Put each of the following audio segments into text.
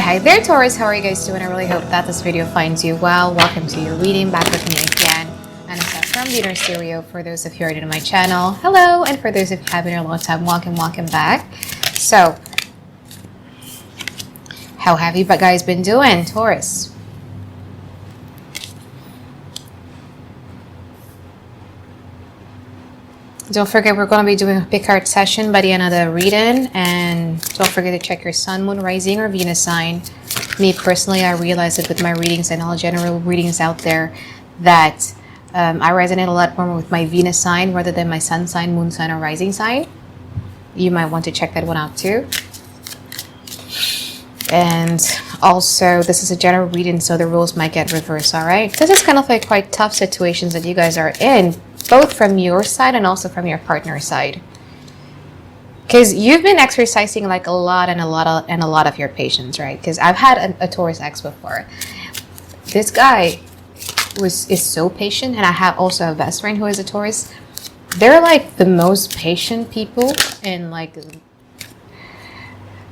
Hi there, Taurus. How are you guys doing? I really hope that this video finds you well. Welcome to your reading. Back with me again, Anisa from Reader Stereo. For those of you who are new to my channel, hello, and for those of you who have been here a long time, welcome back. So, how have you guys been doing, Taurus? Don't forget, we're going to be doing a pick card session by the end of the reading. And don't forget to check your sun, moon, rising, or Venus sign. Me personally, I realize that with my readings and all general readings out there that I resonate a lot more with my Venus sign rather than my sun sign, moon sign, or rising sign. You might want to check that one out too. And also, this is a general reading, so the rules might get reversed, all right? This is kind of like quite tough situations that you guys are in, both from your side and also from your partner's side. Because you've been exercising like a lot of your patience, right? Because I've had a Taurus ex before. This guy is so patient, and I have also a best friend who is a Taurus. They're like the most patient people, and like,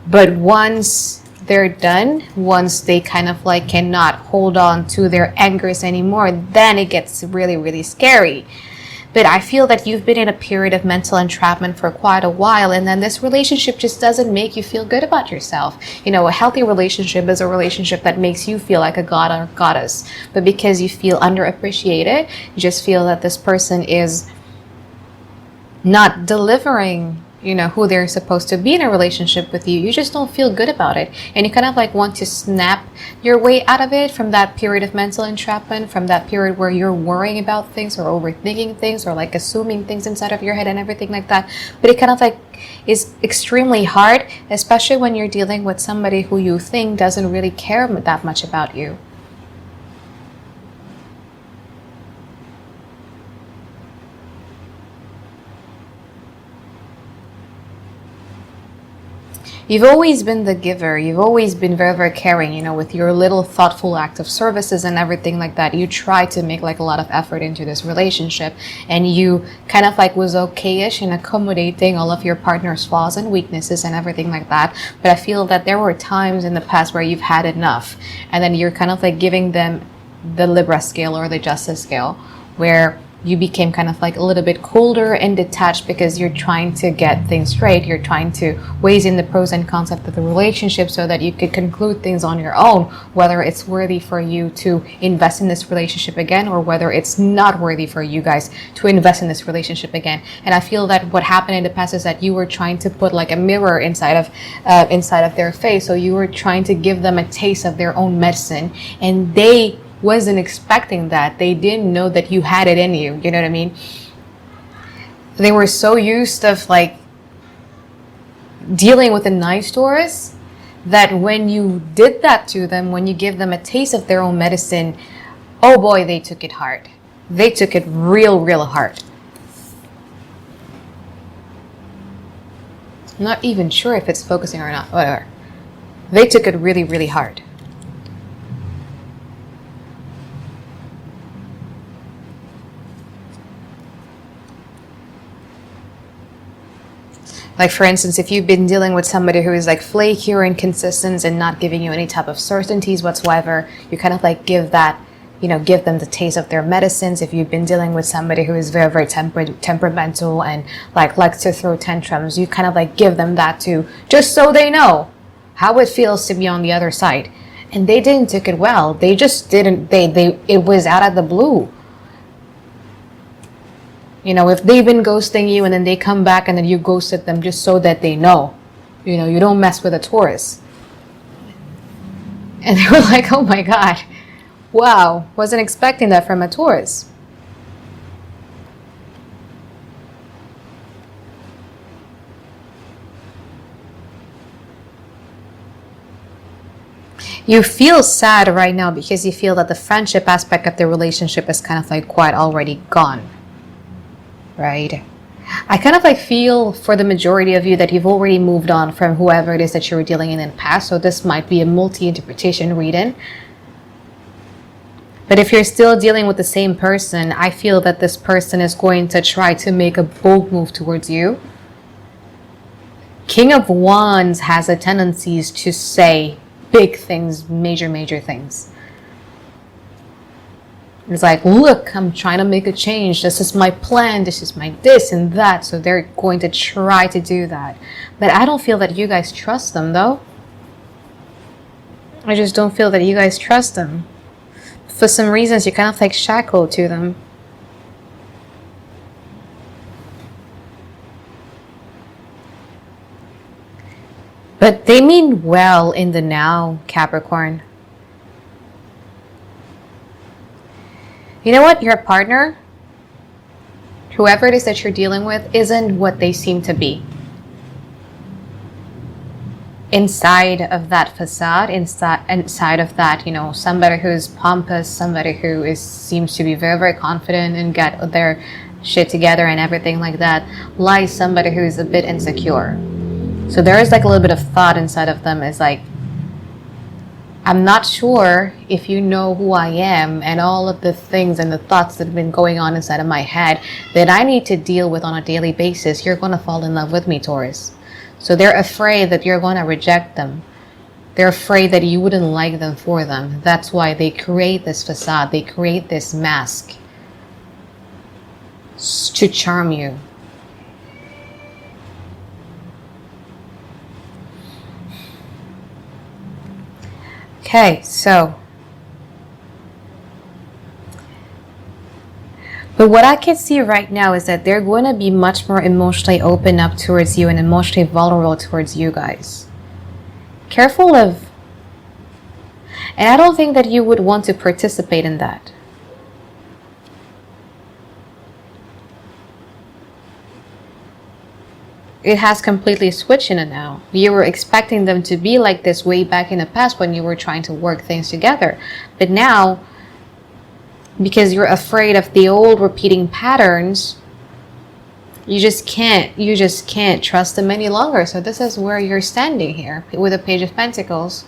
but once they're done, once they kind of like cannot hold on to their angers anymore, then it gets really scary. But I feel that you've been in a period of mental entrapment for quite a while, and then this relationship just doesn't make you feel good about yourself. You know, a healthy relationship is a relationship that makes you feel like a god or goddess. But because you feel underappreciated, you just feel that this person is not delivering, you know, who they're supposed to be in a relationship with you. You just don't feel good about it, and you kind of like want to snap your way out of it, from that period of mental entrapment, from that period where you're worrying about things or overthinking things or like assuming things inside of your head and everything like that. But it kind of like is extremely hard, especially when you're dealing with somebody who you think doesn't really care that much about you. You've always been the giver. You've always been very caring, you know, with your little thoughtful act of services and everything like that. You try to make like a lot of effort into this relationship, and you kind of like was okay-ish in accommodating all of your partner's flaws and weaknesses and everything like that. But I feel that there were times in the past where you've had enough, and then you're kind of like giving them the Libra scale or the Justice scale, where you became kind of like a little bit colder and detached because you're trying to get things straight. You're trying to weigh in the pros and cons of the relationship so that you could conclude things on your own, whether it's worthy for you to invest in this relationship again, or whether it's not worthy for you guys to invest in this relationship again. And I feel that what happened in the past is that you were trying to put like a mirror inside of their face. So you were trying to give them a taste of their own medicine, and they wasn't expecting that. They didn't know that you had it in you. You know what I mean? They were so used of like dealing with a nice Taurus that when you did that to them, when you give them a taste of their own medicine, oh boy, they took it hard. They took it real hard. I'm not even sure if it's focusing or not. Whatever. They took it really hard. Like, for instance, if you've been dealing with somebody who is like flaky or inconsistent and not giving you any type of certainties whatsoever, you kind of like give that, you know, give them the taste of their medicines. If you've been dealing with somebody who is very temperamental and like likes to throw tantrums, you kind of like give them that too, just so they know how it feels to be on the other side. And they didn't take it well. They just didn't, it was out of the blue. You know, if they've been ghosting you and then they come back and then you ghosted them, just so that they know, you know, you don't mess with a Taurus. And they were like, oh my God, wow, wasn't expecting that from a Taurus. You feel sad right now because you feel that the friendship aspect of the relationship is kind of like quite already gone. Right? I kind of like feel for the majority of you that you've already moved on from whoever it is that you were dealing in the past. So this might be a multi-interpretation reading. But if you're still dealing with the same person, I feel that this person is going to try to make a bold move towards you. King of Wands has a tendency to say big things, major things. It's like, look, I'm trying to make a change. This is my plan. This is my this and that. So they're going to try to do that. But I don't feel that you guys trust them, though. I just don't feel that you guys trust them. For some reasons, you're kind of like shackled to them. But they mean well in the now, Capricorn. You know what? Your partner, whoever it is that you're dealing with, isn't what they seem to be. Inside of that facade, inside of that, you know, somebody who's pompous, somebody who seems to be very confident and get their shit together and everything like that, lies somebody who's a bit insecure. So there is like a little bit of thought inside of them. Is like, I'm not sure if you know who I am and all of the things and the thoughts that have been going on inside of my head that I need to deal with on a daily basis. You're going to fall in love with me, Taurus. So they're afraid that you're going to reject them. They're afraid that you wouldn't like them for them. That's why they create this facade. They create this mask to charm you. Okay, so, but what I can see right now is that they're going to be much more emotionally open up towards you and emotionally vulnerable towards you guys. Careful of, and I don't think that you would want to participate in that. It has completely switched in it now. You were expecting them to be like this way back in the past when you were trying to work things together. But now, because you're afraid of the old repeating patterns, you just can't trust them any longer. So this is where you're standing here with the Page of Pentacles.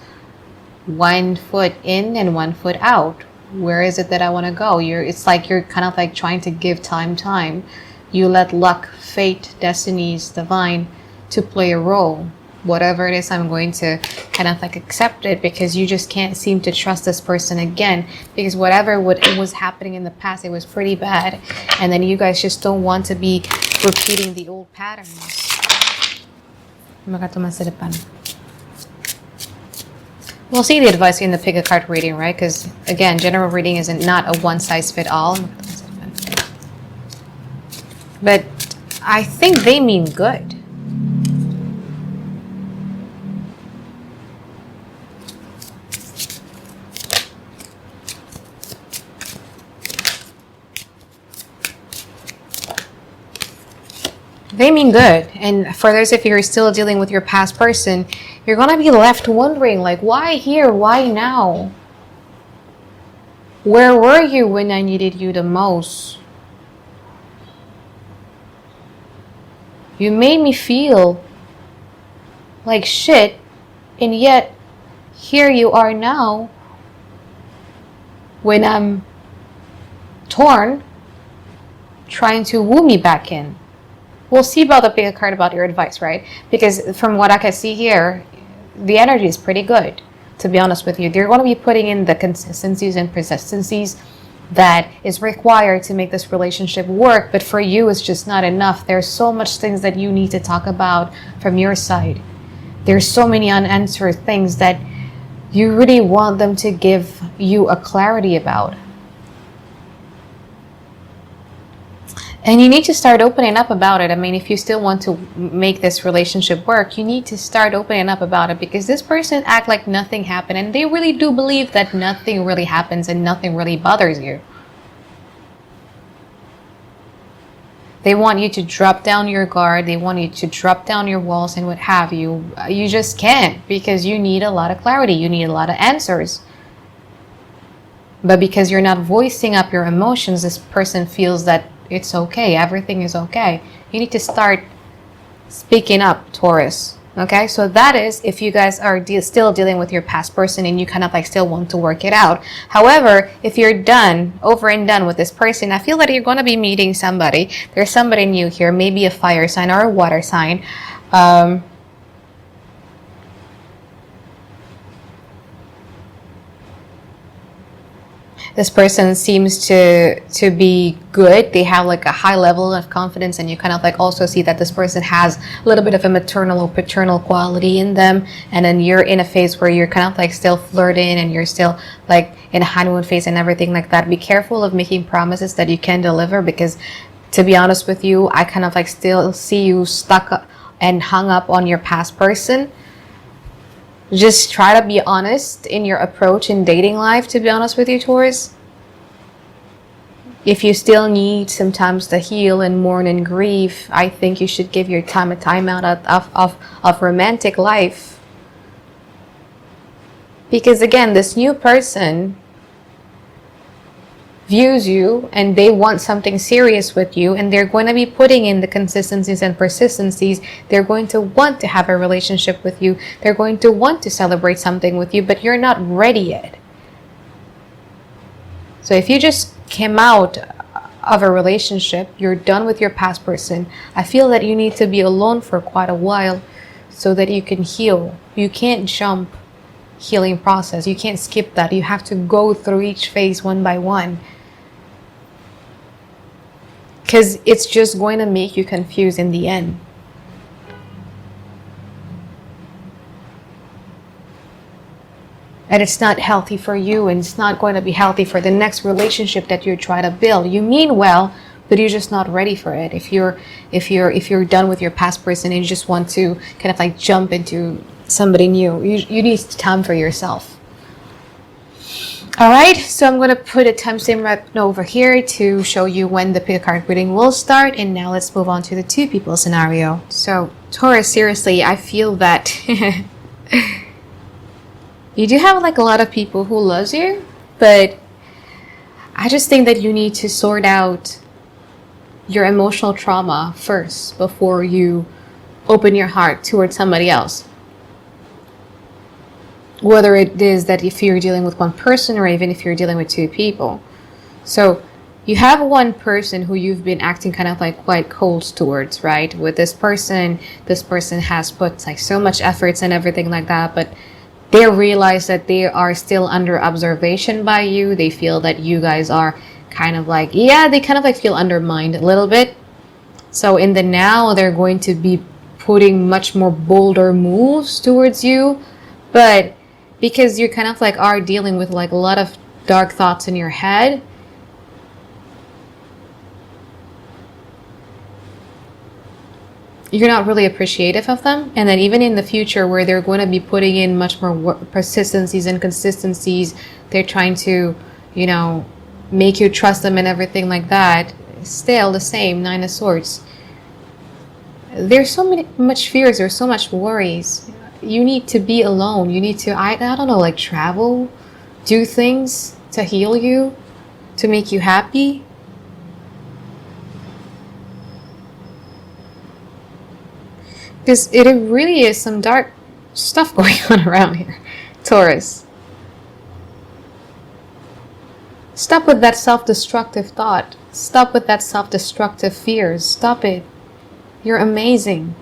1 foot in and 1 foot out. Where is it that I want to go? It's like you're kind of like trying to give time. You let luck, fate, destinies, divine to play a role. Whatever it is, I'm going to kind of like accept it, because you just can't seem to trust this person again, because whatever was happening in the past, it was pretty bad. And then you guys just don't want to be repeating the old patterns. We'll see the advice in the pick a card reading, right? Because again, general reading isn't not a one size fit all. But I think they mean good. They mean good. And for those of you who are still dealing with your past person, you're going to be left wondering, like, why here? Why now? Where were you when I needed you the most? You made me feel like shit, and yet here you are now when I'm torn, trying to woo me back in. We'll see about the bigger card about your advice, right? Because from what I can see here, the energy is pretty good, to be honest with you. They're going to be putting in the consistencies and persistencies that is required to make this relationship work, but for you it's just not enough. There's so much things that you need to talk about from your side. There's so many unanswered things that you really want them to give you a clarity about. And you need to start opening up about it. I mean, if you still want to make this relationship work, you need to start opening up about it, because this person act like nothing happened, and they really do believe that nothing really happens and nothing really bothers you. They want you to drop down your guard. They want you to drop down your walls and what have you. You just can't, because you need a lot of clarity. You need a lot of answers. But because you're not voicing up your emotions, this person feels that it's okay. Everything is okay. You need to start speaking up, Taurus. Okay, so that is if you guys are still dealing with your past person and you kind of like still want to work it out. However, if you're done, over and done with this person, I feel that you're going to be meeting somebody. There's somebody new here, maybe a fire sign or a water sign. This person seems to be good. They have like a high level of confidence, and you kind of like also see that this person has a little bit of a maternal or paternal quality in them. And then you're in a phase where you're kind of like still flirting, and you're still like in a honeymoon phase and everything like that. Be careful of making promises that you can deliver, because to be honest with you, I kind of like still see you stuck and hung up on your past person. Just try to be honest in your approach in dating life, to be honest with you, Taurus. If you still need sometimes to heal and mourn and grieve, I think you should give your time a time out of romantic life. Because again, this new person views you and they want something serious with you, and they're going to be putting in the consistencies and persistencies. They're going to want to have a relationship with you. They're going to want to celebrate something with you, but you're not ready yet. So if you just came out of a relationship, you're done with your past person, I feel that you need to be alone for quite a while so that you can heal. You can't jump healing process. You can't skip that. You have to go through each phase one by one, because it's just going to make you confused in the end. And it's not healthy for you, and it's not going to be healthy for the next relationship that you're trying to build. You mean well, but you're just not ready for it. If you're done with your past person and you just want to kind of like jump into somebody new, you need time for yourself. All right, so I'm going to put a timestamp right over here to show you when the pick a card reading will start. And now let's move on to the two people scenario. So Taurus, seriously, I feel that you do have like a lot of people who loves you, but I just think that you need to sort out your emotional trauma first before you open your heart towards somebody else. Whether it is that if you're dealing with one person or even if you're dealing with two people. So you have one person who you've been acting kind of like quite cold towards, right? With this person has put like so much efforts and everything like that, but they realize that they are still under observation by you. They feel that you guys are kind of like, they kind of like feel undermined a little bit. So in the now, they're going to be putting much more bolder moves towards you, but because you kind of like are dealing with like a lot of dark thoughts in your head, you're not really appreciative of them. And then even in the future where they're going to be putting in much more persistencies and consistencies, they're trying to, make you trust them and everything like that. Still the same, Nine of Swords. There's so much fears, there's so much worries. You need to be alone. You need to, I don't know, like travel, do things to heal you, to make you happy. Because it really is some dark stuff going on around here, Taurus. Stop with that self-destructive thought. Stop with that self-destructive fears. Stop it. You're amazing.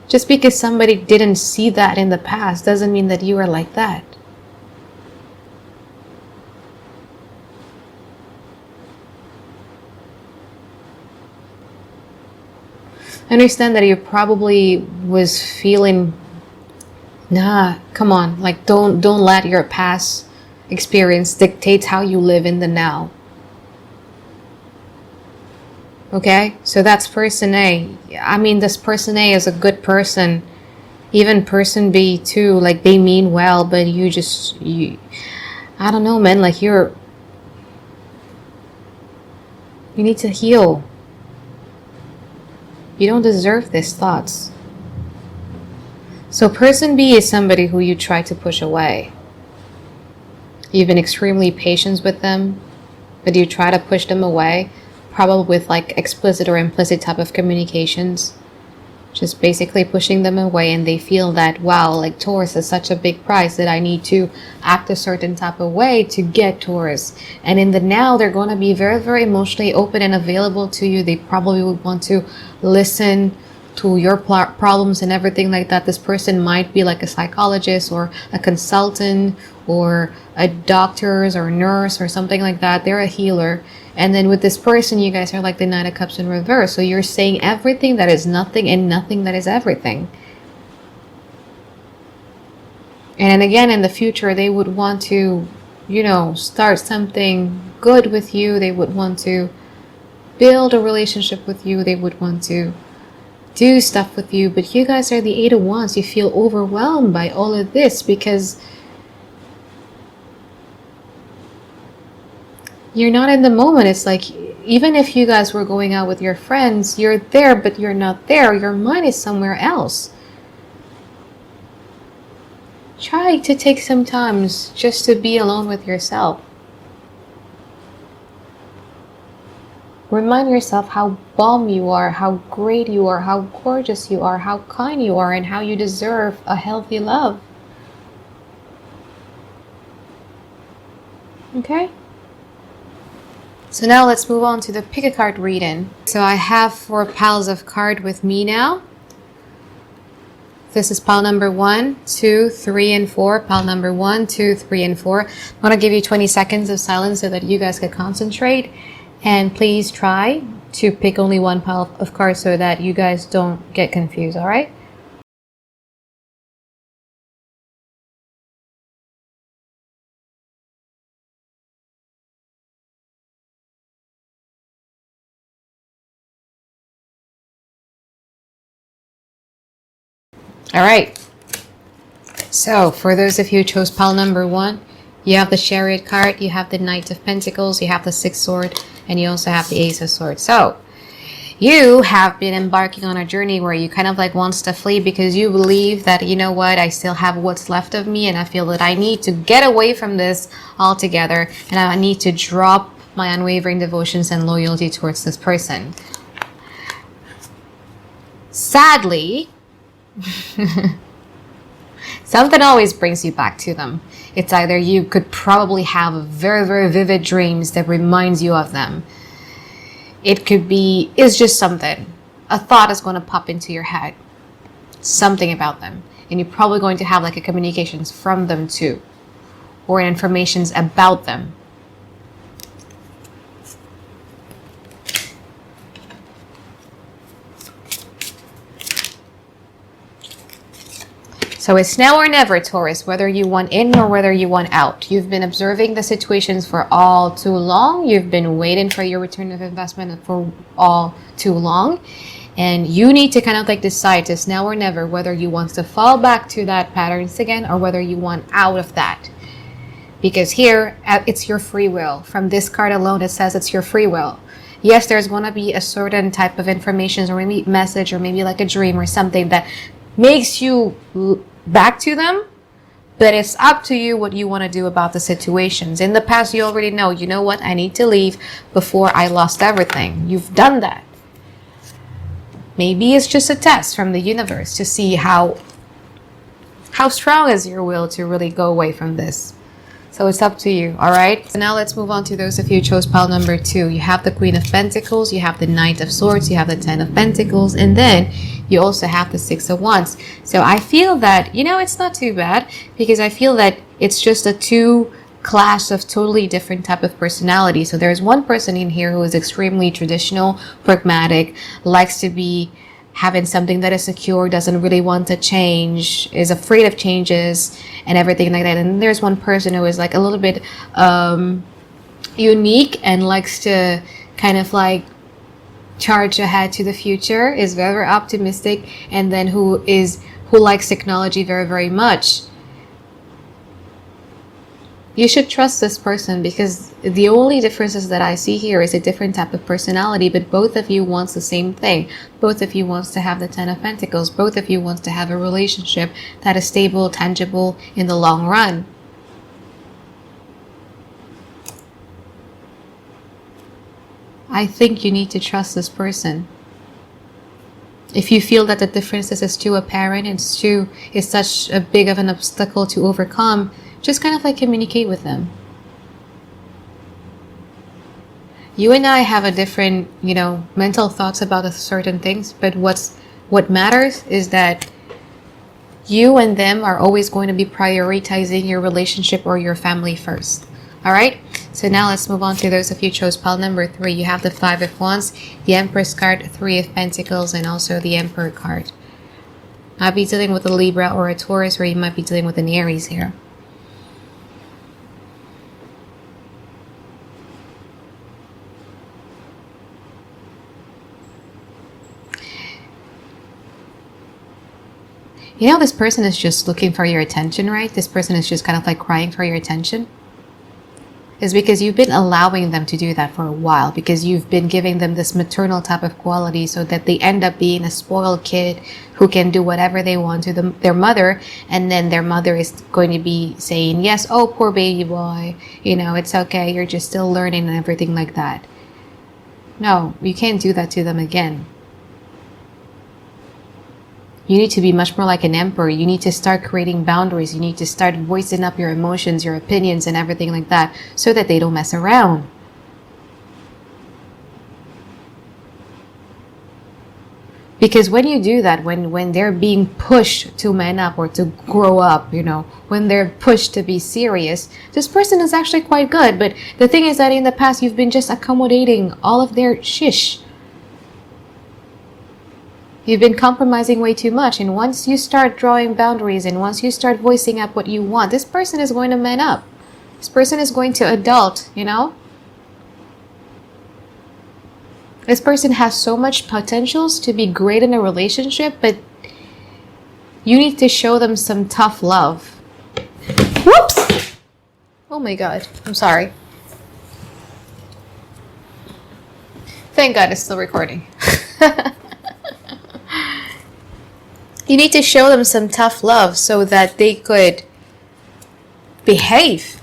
Just because somebody didn't see that in the past doesn't mean that you are like that. I understand that you probably was feeling, come on, like don't let your past experience dictate how you live in the now. Okay, so that's person A. I mean, this person A is a good person. Even person B too, like they mean well, but you I don't know, man, like you need to heal. You don't deserve these thoughts. So person B is somebody who you try to push away. You've been extremely patient with them, but you try to push them away. Probably with like explicit or implicit type of communications, just basically pushing them away, and they feel that, wow, like Taurus is such a big prize that I need to act a certain type of way to get Taurus. And in the now, they're going to be very, very emotionally open and available to you. They probably would want to listen to your problems and everything like that. This person might be like a psychologist or a consultant or a doctor or a nurse or something like that. They're a healer. And then with this person, you guys are like the Nine of Cups in reverse. So you're saying everything that is nothing and nothing that is everything. And again, in the future, they would want to, you know, start something good with you. They would want to build a relationship with you. They would want to do stuff with you. But you guys are the Eight of Wands. You feel overwhelmed by all of this because you're not in the moment. It's like, even if you guys were going out with your friends, you're there, but you're not there. Your mind is somewhere else. Try to take some time just to be alone with yourself. Remind yourself how bomb you are, how great you are, how gorgeous you are, how kind you are, and how you deserve a healthy love. Okay? So now let's move on to the pick a card reading. So I have 4 piles of cards with me now. This is pile number 1, 2, 3, and 4. Pile number 1, 2, 3, and 4. I'm going to give you 20 seconds of silence so that you guys can concentrate. And please try to pick only one pile of cards so that you guys don't get confused, all right? All right. So for those of you who chose pile number 1, you have the Chariot card, you have the Knight of Pentacles, you have the Sixth Sword, and you also have the Ace of Swords. So you have been embarking on a journey where you kind of like wants to flee because you believe that, you know what, I still have what's left of me and I feel that I need to get away from this altogether and I need to drop my unwavering devotions and loyalty towards this person. Sadly, something always brings you back to them. It's either you could probably have very, very vivid dreams that reminds you of them. It could be, it's just something. A thought is going to pop into your head. Something about them. And you're probably going to have like a communications from them too. Or informations about them. So it's now or never, Taurus, whether you want in or whether you want out. You've been observing the situations for all too long. You've been waiting for your return of investment for all too long. And you need to kind of like decide it's now or never whether you want to fall back to that patterns again or whether you want out of that. Because here, it's your free will. From this card alone, it says it's your free will. Yes, there's going to be a certain type of information or maybe message or maybe like a dream or something that makes you back to them, but it's up to you what you want to do about the situations. In the past, you already know, you know what, I need to leave before I lost everything. You've done that. Maybe it's just a test from the universe to see how strong is your will to really go away from this. So it's up to you, all right? So now let's move on to those of you who chose pile number 2. You have the Queen of Pentacles, you have the Knight of Swords, you have the Ten of Pentacles, and then you also have the Six of Wands. So I feel that, you know, it's not too bad because I feel that it's just a two class of totally different type of personality. So there's one person in here who is extremely traditional, pragmatic, likes to be having something that is secure, doesn't really want to change, is afraid of changes and everything like that. And there's one person who is like a little bit unique and likes to kind of like charge ahead to the future, is very optimistic, and then who likes technology very, very much. You should trust this person because the only differences that I see here is a different type of personality, but both of you wants the same thing. Both of you wants to have the Ten of Pentacles. Both of you wants to have a relationship that is stable, tangible in the long run. I think you need to trust this person. If you feel that the differences is too apparent and it's such a big of an obstacle to overcome, just kind of like communicate with them. You and I have a different, mental thoughts about certain things, but what's What matters is that you and them are always going to be prioritizing your relationship or your family first. All right, so now let's move on to those of you chose pile number 3. You have the 5 of Wands, the Empress card, 3 of Pentacles, and also the Emperor card. Might be dealing with a Libra or a Taurus, or you might be dealing with an Aries here. You know, this person is just looking for your attention, right? This person is just kind of like crying for your attention. Is because you've been allowing them to do that for a while, because you've been giving them this maternal type of quality so that they end up being a spoiled kid who can do whatever they want to their mother, and then their mother is going to be saying, yes, oh, poor baby boy, you know, it's okay, you're just still learning and everything like that. No, you can't do that to them again. You need to be much more like an emperor. You need to start creating boundaries. You need to start voicing up your emotions, your opinions, and everything like that, so that they don't mess around. Because when you do that, when they're being pushed to man up or to grow up, you know, when they're pushed to be serious, this person is actually quite good. But the thing is that in the past, you've been just accommodating all of their shish. You've been compromising way too much, and once you start drawing boundaries and once you start voicing up what you want, this person is going to man up. This person is going to adult, you know? This person has so much potentials to be great in a relationship, but you need to show them some tough love. Whoops! Oh my God, I'm sorry. Thank God it's still recording. You need to show them some tough love so that they could behave.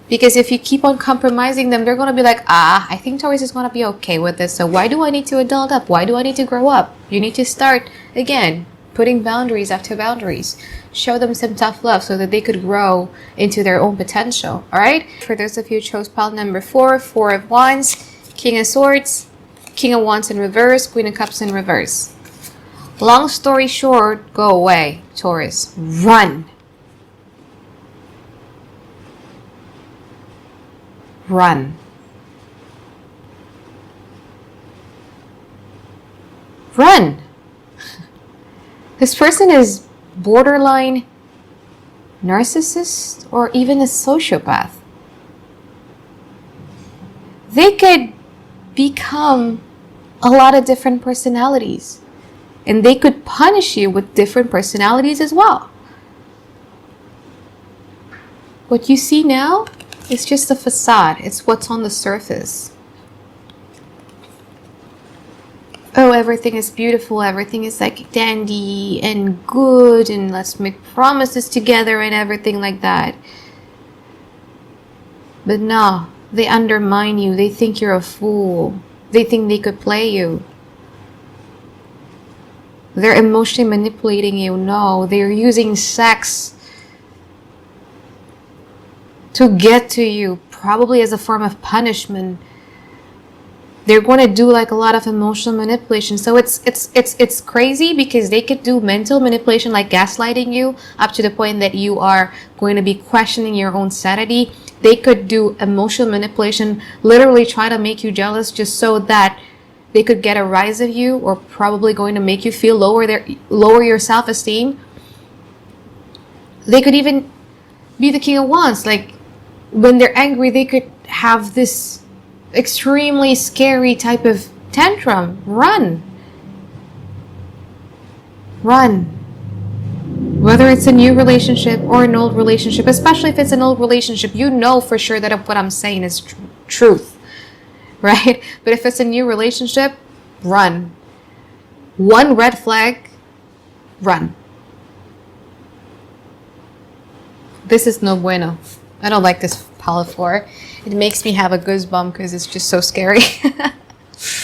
Because if you keep on compromising them, they're going to be like, I think Taurus is going to be okay with this. So why do I need to adult up? Why do I need to grow up? You need to start, again, putting boundaries after boundaries. Show them some tough love so that they could grow into their own potential. All right? For those of you who chose pile number 4, 4 of Wands, King of Swords, King of Wands in reverse, Queen of Cups in reverse. Long story short, go away, Taurus. Run. Run. Run. This person is borderline narcissist or even a sociopath. They could become a lot of different personalities, and they could punish you with different personalities as well. What you see now is just a facade. It's what's on the surface. Oh, everything is beautiful, everything is like dandy and good, and let's make promises together and everything like that. But no, they undermine you. They think you're a fool. They think they could play you. They're emotionally manipulating you. No, they're using sex to get to you, probably as a form of punishment. They're going to do like a lot of emotional manipulation. So it's crazy, because they could do mental manipulation, like gaslighting you up to the point that you are going to be questioning your own sanity. They could do emotional manipulation, literally try to make you jealous just so that they could get a rise of you, or probably going to make you feel lower your self-esteem. They could even be the King of Wands. Like, when they're angry, they could have this extremely scary type of tantrum. Run. Run. Whether it's a new relationship or an old relationship, especially if it's an old relationship, you know for sure that what I'm saying is truth, right? But if it's a new relationship, run. One red flag, run. This is no bueno. I don't like this pile of 4. It makes me have a goosebump because it's just so scary.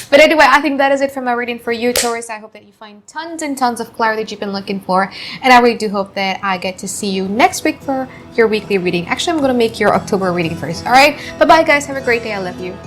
But anyway, I think that is it for my reading for you, Taurus. I hope that you find tons and tons of clarity that you've been looking for. And I really do hope that I get to see you next week for your weekly reading. Actually, I'm going to make your October reading first. All right? Bye-bye, guys. Have a great day. I love you.